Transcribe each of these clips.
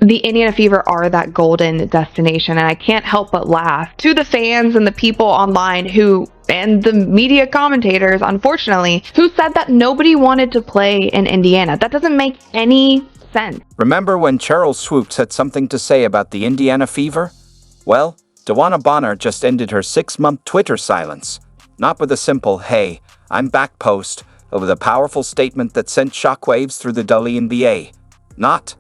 the Indiana Fever are that golden destination, and I can't help but laugh to the fans and the people online and the media commentators, unfortunately, who said that nobody wanted to play in Indiana. That doesn't make any sense. Remember when Cheryl Swoops had something to say about the Indiana Fever? Well, DeWanna Bonner just ended her 6-month Twitter silence. Not with a simple, "Hey, I'm back" post, but with a powerful statement that sent shockwaves through the WNBA. Not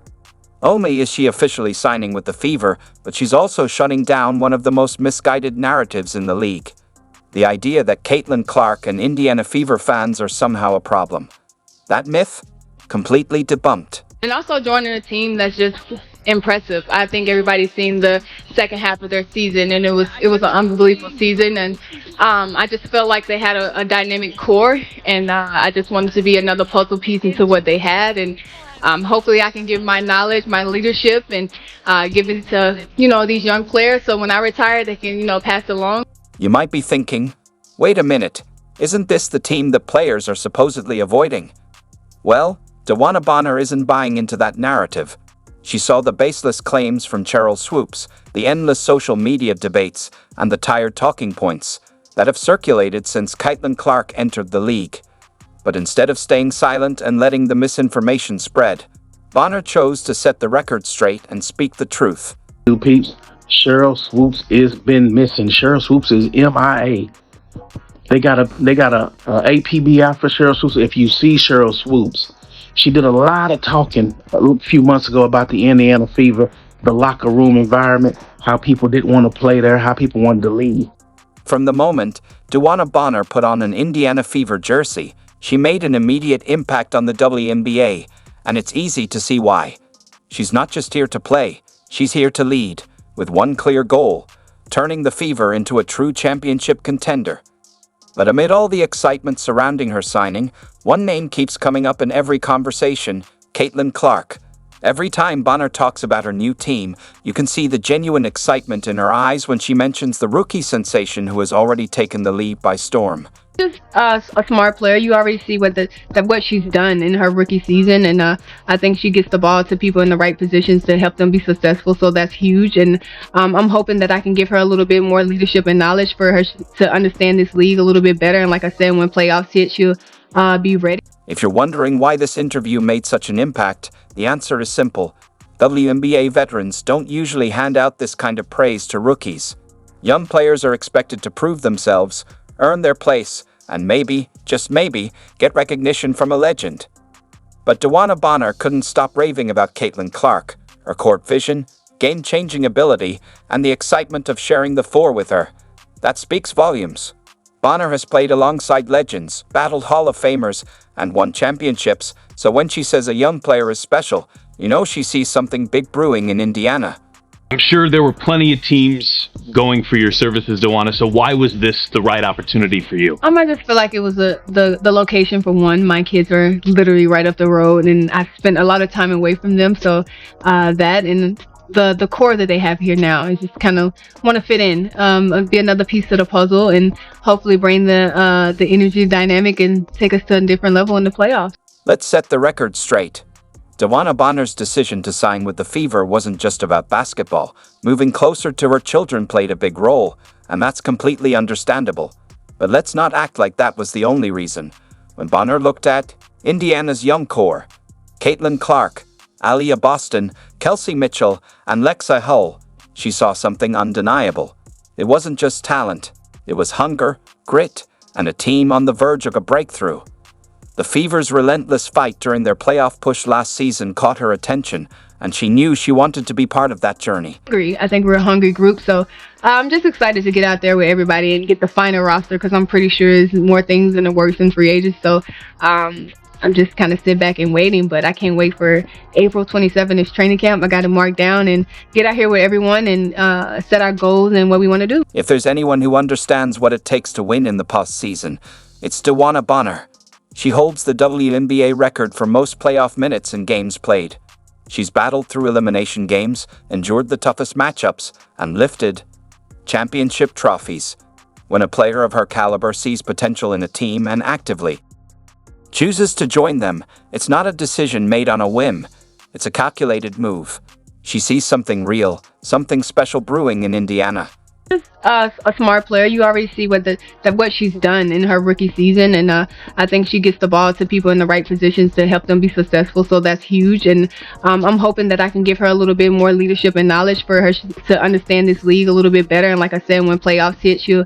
only is she officially signing with the Fever, but she's also shutting down one of the most misguided narratives in the league. The idea that Caitlin Clark and Indiana Fever fans are somehow a problem. That myth? Completely debunked. And also joining a team that's just impressive. I think everybody's seen the second half of their season, and it was an unbelievable season. And I just felt like they had a dynamic core, and I just wanted to be another puzzle piece into what they had. And hopefully I can give my knowledge, my leadership, and give it to, these young players. So when I retire, they can, pass it along. You might be thinking, wait a minute, isn't this the team that players are supposedly avoiding? Well, DeWanna Bonner isn't buying into that narrative. She saw the baseless claims from Cheryl Swoops, the endless social media debates, and the tired talking points that have circulated since Caitlin Clark entered the league. But instead of staying silent and letting the misinformation spread, Bonner chose to set the record straight and speak the truth. You peeps, Cheryl Swoops is been missing. Cheryl Swoops is MIA. They got a APBI for Cheryl Swoops. If you see Cheryl Swoops, she did a lot of talking a few months ago about the Indiana Fever, the locker room environment, how people didn't want to play there, how people wanted to leave. From the moment DeWanna Bonner put on an Indiana Fever jersey, she made an immediate impact on the WNBA, and it's easy to see why. She's not just here to play, she's here to lead, with one clear goal, turning the Fever into a true championship contender. But amid all the excitement surrounding her signing, one name keeps coming up in every conversation: Caitlin Clark. Every time Bonner talks about her new team, you can see the genuine excitement in her eyes when she mentions the rookie sensation who has already taken the league by storm. Just a smart player. You already see what she's done in her rookie season, and I think she gets the ball to people in the right positions to help them be successful. So that's huge, and I'm hoping that I can give her a little bit more leadership and knowledge for her to understand this league a little bit better. And like I said, when playoffs hit, she'll be ready. If you're wondering why this interview made such an impact, the answer is simple. WNBA veterans don't usually hand out this kind of praise to rookies. Young players are expected to prove themselves, earn their place, and maybe, just maybe, get recognition from a legend. But DeWanna Bonner couldn't stop raving about Caitlin Clark, her court vision, game-changing ability, and the excitement of sharing the floor with her. That speaks volumes. Bonner has played alongside legends, battled Hall of Famers, and won championships, so when she says a young player is special, you know she sees something big brewing in Indiana. I'm sure there were plenty of teams going for your services, DeWanna, so why was this the right opportunity for you? I just feel like it was the location for one. My kids are literally right up the road, and I've spent a lot of time away from them, so that and the core that they have here now, I just kind of want to fit in, be another piece to the puzzle, and hopefully bring the energy dynamic and take us to a different level in the playoffs. Let's set the record straight. DeWanna Bonner's decision to sign with the Fever wasn't just about basketball. Moving closer to her children played a big role, and that's completely understandable. But let's not act like that was the only reason. When Bonner looked at Indiana's young core, Caitlin Clark, Aliyah Boston, Kelsey Mitchell, and Lexa Hull, she saw something undeniable. It wasn't just talent, it was hunger, grit, and a team on the verge of a breakthrough. The Fever's relentless fight during their playoff push last season caught her attention, and she knew she wanted to be part of that journey. I think we're a hungry group, so I'm just excited to get out there with everybody and get the final roster, because I'm pretty sure there's more things in the works in free agents. So I'm just kind of sit back and waiting, but I can't wait for April 27th is training camp. I got to mark down and get out here with everyone and set our goals and what we want to do. If there's anyone who understands what it takes to win in the postseason, it's DeWanna Bonner. She holds the WNBA record for most playoff minutes in games played. She's battled through elimination games, endured the toughest matchups, and lifted championship trophies. When a player of her caliber sees potential in a team and actively chooses to join them, it's not a decision made on a whim. It's a calculated move. She sees something real, something special brewing in Indiana. A smart player. You already see what she's done in her rookie season, and I think she gets the ball to people in the right positions to help them be successful. So that's huge, and I'm hoping that I can give her a little bit more leadership and knowledge for her to understand this league a little bit better. And like I said, when playoffs hit, she'll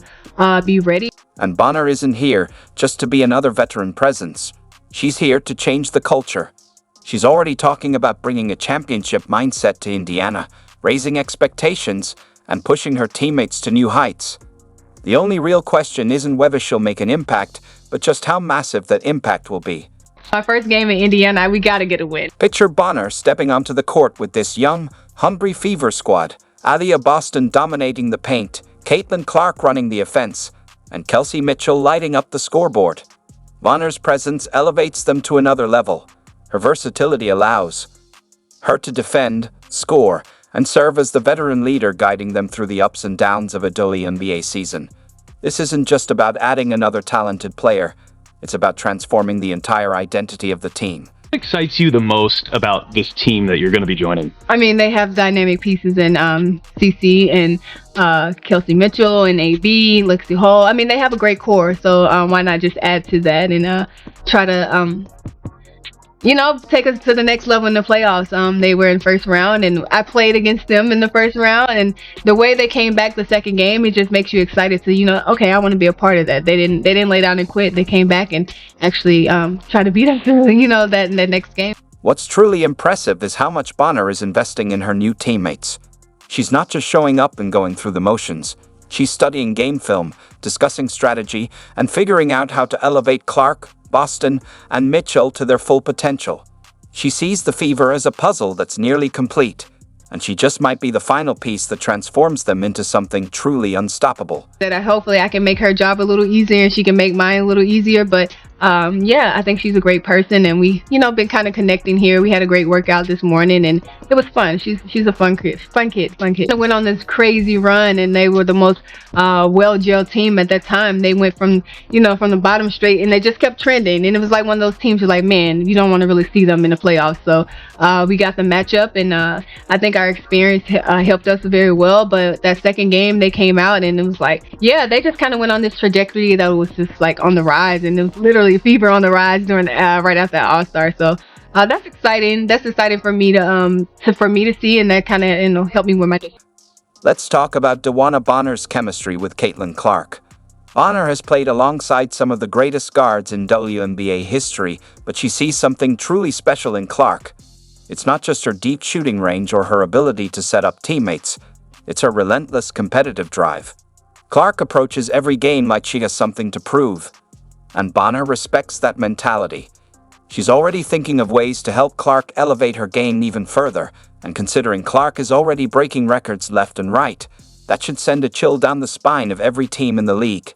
be ready. And Bonner isn't here just to be another veteran presence. She's here to change the culture. She's already talking about bringing a championship mindset to Indiana, raising expectations, and pushing her teammates to new heights. The only real question isn't whether she'll make an impact, but just how massive that impact will be. Our first game in Indiana, we got to get a win. Picture Bonner stepping onto the court with this young, hungry Fever squad. Aliyah Boston dominating the paint, Caitlin Clark running the offense, and Kelsey Mitchell lighting up the scoreboard. Bonner's presence elevates them to another level. Her versatility allows her to defend, score, and serve as the veteran leader guiding them through the ups and downs of a WNBA season. This isn't just about adding another talented player, it's about transforming the entire identity of the team. What excites you the most about this team that you're going to be joining? I mean, they have dynamic pieces in CC and Kelsey Mitchell and AB, Lexi Hall. I mean, they have a great core, so why not just add to that and try to take us to the next level in the playoffs. They were in first round, and I played against them in the first round, and the way they came back the second game, it just makes you excited to, okay, I want to be a part of that. They didn't lay down and quit. They came back and actually try to beat us, that in the next game. What's truly impressive is how much Bonner is investing in her new teammates. She's not just showing up and going through the motions. She's studying game film, discussing strategy, and figuring out how to elevate Clark, Boston, and Mitchell to their full potential. She sees the Fever as a puzzle that's nearly complete, and she just might be the final piece that transforms them into something truly unstoppable. That hopefully I can make her job a little easier and she can make mine a little easier, but I think she's a great person, and we been kind of connecting here. We had a great workout this morning and it was fun. She's a fun kid. I went on this crazy run and they were the most well-gelled team at that time. They went from the bottom straight and they just kept trending, and it was like one of those teams you're like, man, you don't want to really see them in the playoffs. So we got the matchup, and I think our experience helped us very well. But that second game they came out and it was like, they just kind of went on this trajectory that was just like on the rise, and it was literally Fever on the rise during right after All-Star. So that's exciting. That's exciting for me to see, and that kind of helped me with my. Let's talk about DeWanna Bonner's chemistry with Caitlin Clark. Bonner has played alongside some of the greatest guards in WNBA history, but she sees something truly special in Clark. It's not just her deep shooting range or her ability to set up teammates. It's her relentless competitive drive. Clark approaches every game like she has something to prove, and Bonner respects that mentality. She's already thinking of ways to help Clark elevate her game even further, and considering Clark is already breaking records left and right, that should send a chill down the spine of every team in the league.